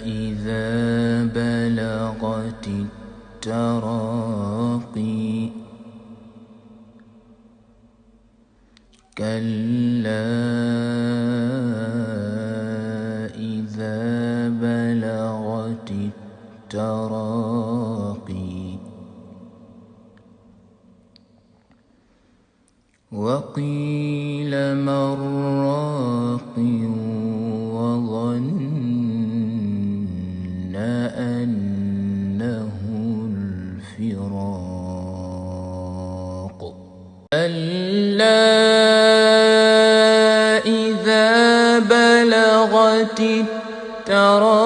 إذا بلغت التراقي كلا إذا بلغت التراقي وقيل من راق وظن أنه الفراق كلا إذا بلغت التراقي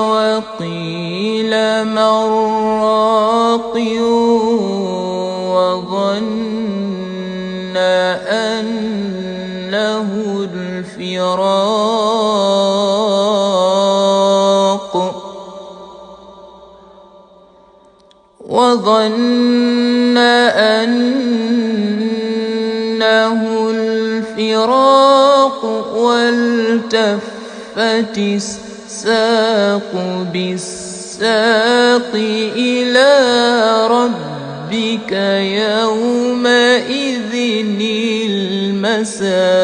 وقيل من راق وظن أنه الفراق والتفت الساق بالساق إلى ربك يومئذ المساق